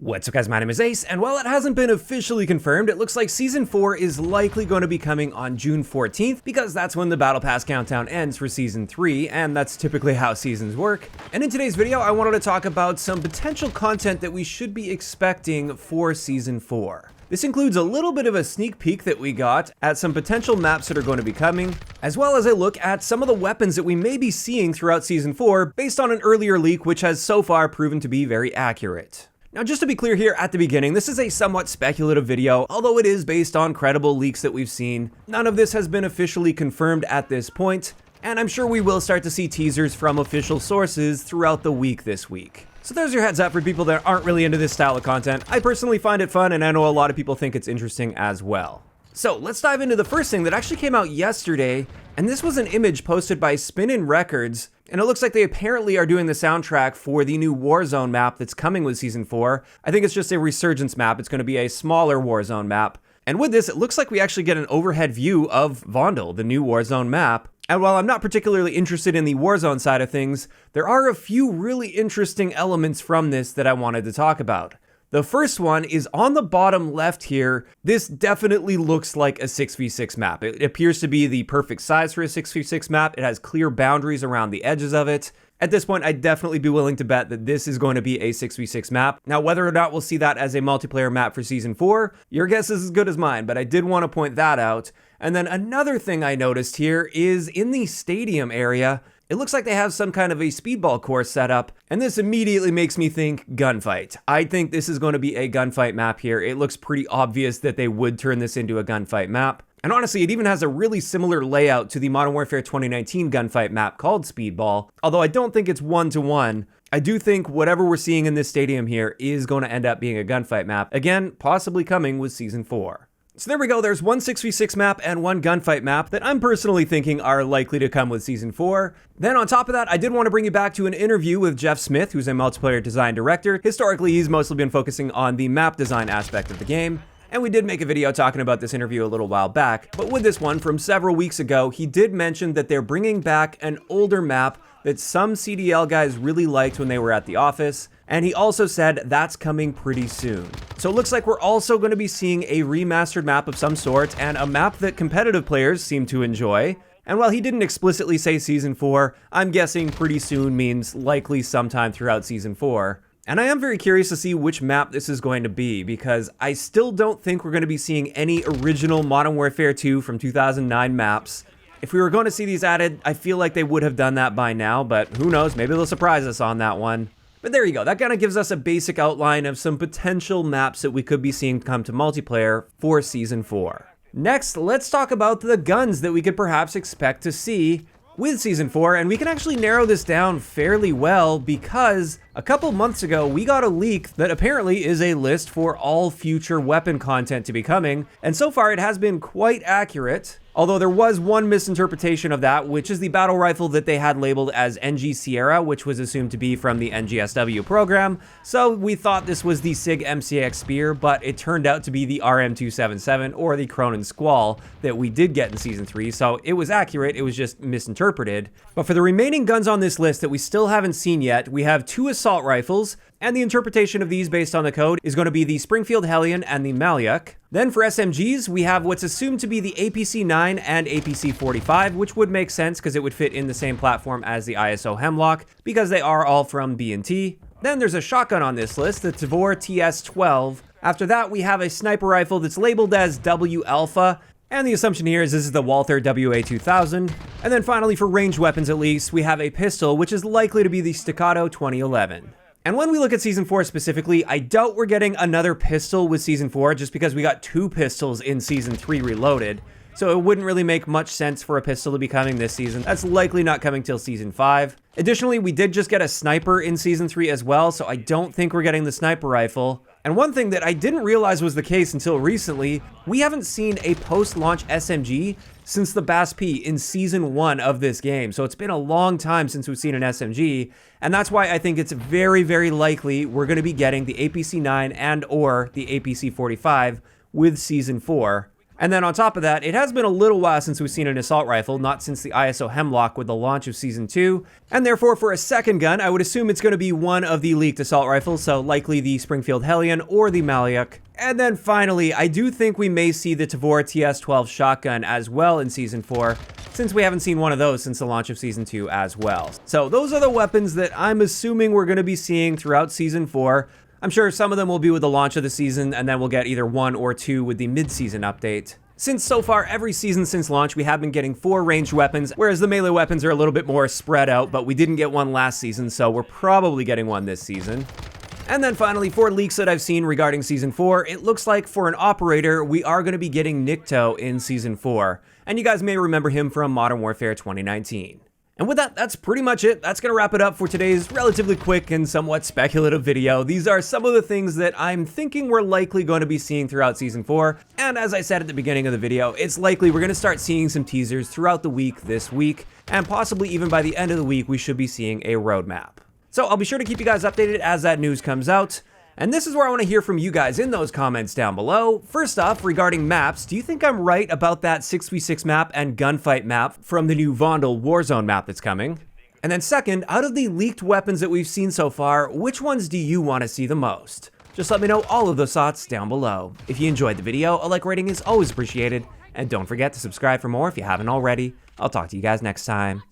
What's up guys, my name is Ace, and while it hasn't been officially confirmed, it looks like Season 4 is likely going to be coming on June 14th, because that's when the Battle Pass countdown ends for Season 3, and that's typically how seasons work. And in today's video, I wanted to talk about some potential content that we should be expecting for Season 4. This includes a little bit of a sneak peek that we got at some potential maps that are going to be coming, as well as a look at some of the weapons that we may be seeing throughout Season 4 based on an earlier leak which has so far proven to be very accurate. Now, just to be clear here at the beginning, this is a somewhat speculative video, although it is based on credible leaks that we've seen. None of this has been officially confirmed at this point, and I'm sure we will start to see teasers from official sources throughout the week this week. So there's your heads up for people that aren't really into this style of content. I personally find it fun, and I know a lot of people think it's interesting as well. So let's dive into the first thing that actually came out yesterday, and this was an image posted by Spinnin' Records, and it looks like they apparently are doing the soundtrack for the new Warzone map that's coming with Season 4. I think it's just a Resurgence map. It's going to be a smaller Warzone map. And with this, it looks like we actually get an overhead view of Vondel, the new Warzone map. And while I'm not particularly interested in the Warzone side of things, there are a few really interesting elements from this that I wanted to talk about. The first one is on the bottom left here. This definitely looks like a 6v6 map. It appears to be the perfect size for a 6v6 map. It has clear boundaries around the edges of it. At this point, I'd definitely be willing to bet that this is going to be a 6v6 map. Now, whether or not we'll see that as a multiplayer map for Season 4, your guess is as good as mine, but I did want to point that out. And then another thing I noticed here is in the stadium area, it looks like they have some kind of a speedball course set up, and this immediately makes me think Gunfight. I think this is going to be a Gunfight map here. It looks pretty obvious that they would turn this into a Gunfight map. And honestly, it even has a really similar layout to the Modern Warfare 2019 Gunfight map called Speedball, although I don't think it's one-to-one. I do think whatever we're seeing in this stadium here is going to end up being a Gunfight map, again, possibly coming with Season 4. So there we go, there's one 6v6 map and one Gunfight map that I'm personally thinking are likely to come with Season 4. Then on top of that, I did want to bring you back to an interview with Jeff Smith, who's a multiplayer design director. Historically, he's mostly been focusing on the map design aspect of the game. And we did make a video talking about this interview a little while back, but with this one from several weeks ago, he did mention that they're bringing back an older map that some CDL guys really liked when they were at the office, and he also said that's coming pretty soon. So it looks like we're also going to be seeing a remastered map of some sort, and a map that competitive players seem to enjoy. And while he didn't explicitly say Season 4, I'm guessing pretty soon means likely sometime throughout Season 4. And I am very curious to see which map this is going to be, because I still don't think we're going to be seeing any original Modern Warfare 2 from 2009 maps. If we were going to see these added, I feel like they would have done that by now, but who knows, maybe they'll surprise us on that one. But there you go, that kind of gives us a basic outline of some potential maps that we could be seeing come to multiplayer for Season 4. Next, let's talk about the guns that we could perhaps expect to see with Season 4, and we can actually narrow this down fairly well because a couple months ago we got a leak that apparently is a list for all future weapon content to be coming, and so far it has been quite accurate. Although there was one misinterpretation of that, which is the battle rifle that they had labeled as NG Sierra, which was assumed to be from the NGSW program. So we thought this was the SIG MCX Spear, but it turned out to be the RM277 or the Cronin Squall that we did get in Season 3. So it was accurate, it was just misinterpreted. But for the remaining guns on this list that we still haven't seen yet, we have two assault rifles, and the interpretation of these based on the code is going to be the Springfield Hellion and the Malyuk. Then for SMGs, we have what's assumed to be the APC-9 and APC-45, which would make sense because it would fit in the same platform as the ISO Hemlock, because they are all from B&T. Then there's a shotgun on this list, the Tavor TS-12. After that, we have a sniper rifle that's labeled as W Alpha, and the assumption here is this is the Walther WA-2000. And then finally, for ranged weapons at least, we have a pistol, which is likely to be the Staccato 2011. And when we look at Season 4 specifically, I doubt we're getting another pistol with Season 4 just because we got two pistols in Season 3 Reloaded. So it wouldn't really make much sense for a pistol to be coming this season. That's likely not coming till Season 5. Additionally, we did just get a sniper in Season 3 as well, so I don't think we're getting the sniper rifle. And one thing that I didn't realize was the case until recently, we haven't seen a post-launch SMG since the BAS-P in Season 1 of this game. So it's been a long time since we've seen an SMG, and that's why I think it's very, very likely we're going to be getting the APC-9 and or the APC-45 with Season 4. And then on top of that, it has been a little while since we've seen an assault rifle, not since the ISO Hemlock with the launch of Season 2. And therefore, for a second gun, I would assume it's going to be one of the leaked assault rifles, so likely the Springfield Hellion or the MWII. And then finally, I do think we may see the Tavor TS-12 shotgun as well in Season 4, since we haven't seen one of those since the launch of Season 2 as well. So those are the weapons that I'm assuming we're going to be seeing throughout Season 4. I'm sure some of them will be with the launch of the season, and then we'll get either 1 or 2 with the mid-season update. Since so far every season since launch we have been getting 4 ranged weapons, whereas the melee weapons are a little bit more spread out, but we didn't get one last season, so we're probably getting one this season. And then finally, for leaks that I've seen regarding Season 4, it looks like for an operator, we are going to be getting Nikto in Season 4. And you guys may remember him from Modern Warfare 2019. And with that, that's pretty much it. That's going to wrap it up for today's relatively quick and somewhat speculative video. These are some of the things that I'm thinking we're likely going to be seeing throughout Season 4. And as I said at the beginning of the video, it's likely we're going to start seeing some teasers throughout the week this week, and possibly even by the end of the week, we should be seeing a roadmap. So I'll be sure to keep you guys updated as that news comes out. And this is where I want to hear from you guys in those comments down below. First off, regarding maps, do you think I'm right about that 6v6 map and Gunfight map from the new Vondel Warzone map that's coming? And then second, out of the leaked weapons that we've seen so far, which ones do you want to see the most? Just let me know all of those thoughts down below. If you enjoyed the video, a like rating is always appreciated. And don't forget to subscribe for more if you haven't already. I'll talk to you guys next time.